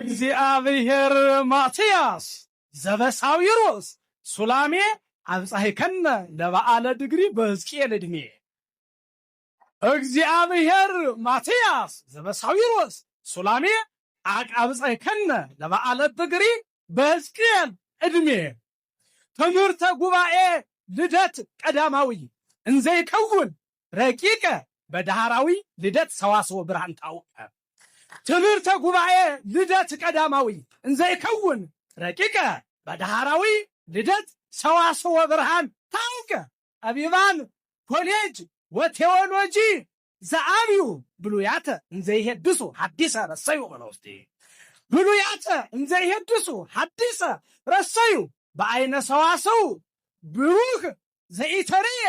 እግዚአብሔር ማትያስ ዘበሳዊሮስ ሱላሜ አብጻሕከነ ለበዓለ ድግሪ በሕዝቅኤል ዕድሜ። እግዚአብሔር ማትያስ ዘበሳዊሮስ ሱላሜ አብጻሕከነ ለበዓለ ድግሪ በሕዝቅኤል ዕድሜ። ትምህርተ ጉባኤ ልደት ቀዳማዊ እንዘይከውን ረቂቀ በዳህራዊ ልደት ሰዋስወ ብርሃን ታውቀ። ትምህርተ ጉባኤ ልደት ቀዳማዊ እንዘይከውን ረቂቀ በዳህራዊ ልደት ሰዋስወ ብርሃን ታውቀ። ጠቢባን ኮሌጅ ወቴዎሎጂ ዘአብዩ ብሉያተ እንዘይሄድሱ ሐዲሰ ረሰዩ በለውስቴ። ብሉያተ እንዘይሄድሱ ሐዲሰ ረሰዩ በአይነ ሰዋሰው ብሩህ ዘኢተርየ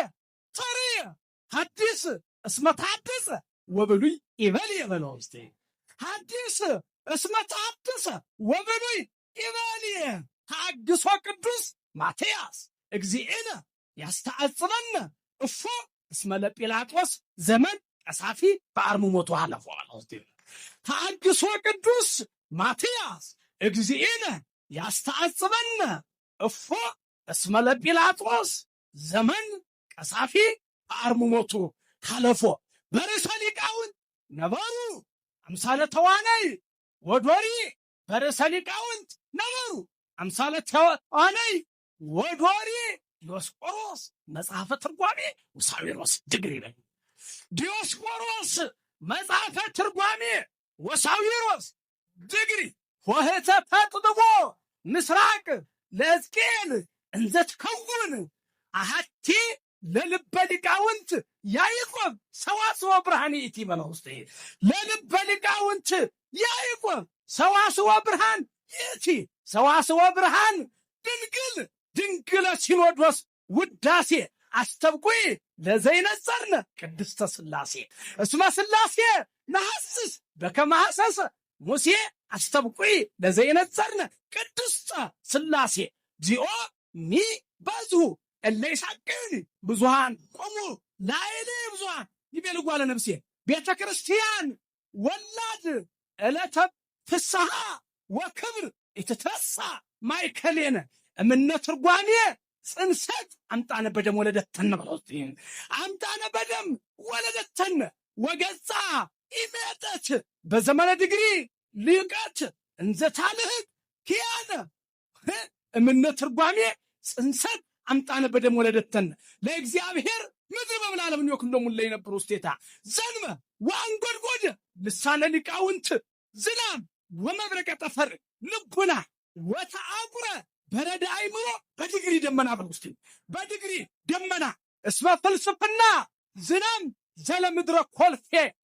ተርየ ሐዲስ እስመ ታደሰ ወብሉይ ይበልየ በለውስቴ። ሐዲስ እስመ ታደሰ ወብሉይ ይበልየ። ታግሶ ቅዱስ ማትያስ እግዚእነ ያስተአጽበነ እፎ እስመ ለጲላጦስ ዘመን ቀሳፊ በአርምሞቱ ሀለፎ በለውስቴ። ታግሶ ቅዱስ ማትያስ እግዚእነ ያስተአጽበነ እፎ እስመ ለጲላጦስ ዘመን ቀሳፊ በአርምሞቱ ሀለፎ። በርዕሰ ሊቃውንት ነበሩ አምሳለ ተዋነይ ወዶሪ። በርዕሰ ሊቃውንት ነበሩ አምሳለ ተዋነይ ወዶሪ። ዲዮስቆሮስ መጽሐፈ ትርጓሜ ወሳዊሮስ ድግሪ ነኝ። ዲዮስቆሮስ መጽሐፈ ትርጓሜ ወሳዊሮስ ድግሪ። ሆህተ ፈጥጥቦ ምስራቅ ለሕዝቅኤል እንዘ ትከውን አሐቲ ለልበ ሊቃውንት ያዕቆብ ሰዋስወ ብርሃን ይእቲ በለውስቴ። ለልበ ሊቃውንት ያዕቆብ ሰዋስወ ብርሃን ይእቲ። ሰዋስወ ብርሃን ድንግል ድንግለ ሲኖዶስ ውዳሴ አስተብቁይ ለዘይነጸርነ ቅድስተ ሥላሴ እስመ ሥላሴ ነሐስስ በከመ ሐሰሰ ሙሴ አስተብቁይ ለዘይነጸርነ ቅድስተ ሥላሴ ዚኦ ሚ በዝሁ እለ ይሳቅዩኒ ብዙሃን ቆሙ ላዕሌ ብዙሃን ይቤልጓ ለነፍሴ። ቤተ ክርስቲያን ወላድ ዕለተ ፍስሐ ወክብር ኢትትረሳ ማእከሌነ እምነ ትርጓሜ ጽንሰት አምጣነ በደም ወለደተነ በለውስቴ። አምጣነ በደም ወለደተነ ወገጻ ኢሜጠት በዘመነ ድግሪ ሊቀት እንዘ ታልህቅ ኪያነ እምነ ትርጓሜ ጽንሰት አምጣነ በደም ወለደተነ ለእግዚአብሔር ምድር በምናለም ንወክም ደሙለ የነበሩ ውስቴታ ዘንመ ወአንጎድጎደ ልሳነ ሊቃውንት ዝናም ወመብረቀ ጠፈር ልቡና ወተአቁረ በረዳ አይምሮ በድግሪ ደመና በለውስቴ። በድግሪ ደመና እስመ ፍልስፍና ዝናም ዘለምድረ ኮልፌ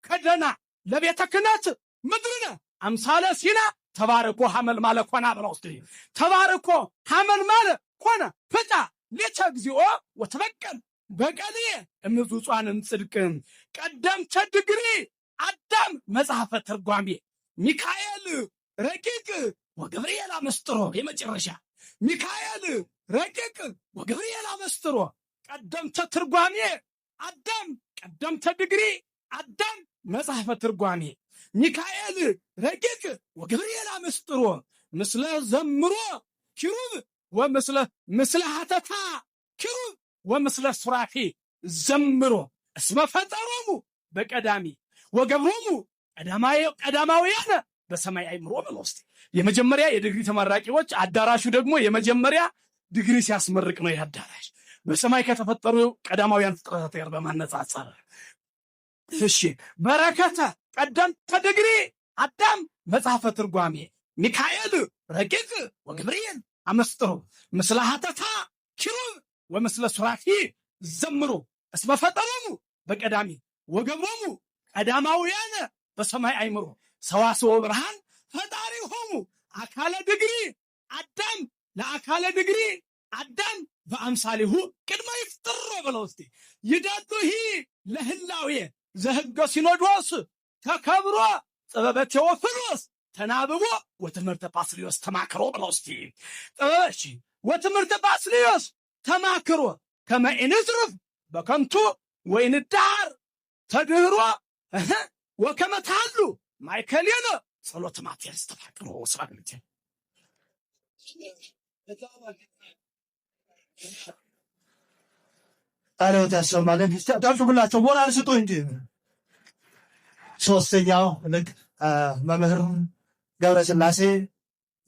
ከደና ለቤተ ክህነት ምድርነ አምሳለ ሲና ተባርኮ ሐመልማለ ኮና በለውስቴ። ተባርኮ ሐመልማለ ኮነ ፍጫ ሌተ እግዚኦ ወተበቀል በቀልየ እምዙጿንም ጽድቅም። ቀደምተ ድግሪ አዳም መጽሐፈ ትርጓሜ ሚካኤል ረቂቅ ወገብርኤል አመስጥሮ። የመጨረሻ ሚካኤል ረቂቅ ወገብርኤል አመስጥሮ። ቀደምተ ትርጓሜ አዳም ቀደምተ ድግሪ አዳም መጽሐፈ ትርጓሜ ሚካኤል ረቂቅ ወገብርኤል አመስጥሮ። ምስለ ዘምሮ ኪሩብ ወምስለ ሀተታ ኪሩብ ወምስለ ሱራፊ ዘምሮ እስመ ፈጠሮሙ በቀዳሚ ወገብሮሙ ቀዳማውያነ በሰማይ አይምሮ በለውስቴ። የመጀመሪያ የድግሪ ተመራቂዎች አዳራሹ ደግሞ የመጀመሪያ ድግሪ ሲያስመርቅ ነው። አዳራሽ በሰማይ ከተፈጠሩ ቀዳማውያን ፍጥረታት ጋር በማነጻጸር። እሺ በረከተ ቀደምተ ድግሪ አዳም መጽሐፈ ትርጓሜ ሚካኤል ረቂቅ ወገብርኤል አመስጥሮ ምስለ ሀተታ ኪሩብ ወምስለ ሱራፊ ዘምሮ እስመ ፈጠሮሙ በቀዳሚ ወገብሮሙ ቀዳማውያነ በሰማይ አይምሮ ሰዋስወ ብርሃን ፈጣሪ ሆሙ አካለ ድግሪ አዳም ለአካለ ድግሪ አዳም በአምሳሊሁ ቅድመ ይፍጥሮ በለውስቴ። ይደዱሂ ለህላዌ ዘህገ ሲኖዶስ ተከብሮ ጥበበ ቴዎፍሎስ ተናብቦ ወትምህርተ ባስልዮስ ተማክሮ በለውስቴ። ጥበበ ወትምህርተ ባስልዮስ ተማክሮ ከመ ኢንዝርፍ በከንቱ ወይንዳር ተድህሮ ወከመ ታሉ ማእከሌነ ጸሎት ማትያስ ተፋቅሮ ስራግልት ቃልዎት ያሰማልን። ጠብቁላቸው፣ ሞራል ስጡ እንጂ። ሶስተኛው ልክ መምህር ገብረስላሴ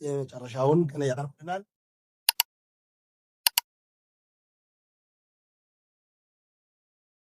የመጨረሻውን ቅኔ ያቀርብልናል።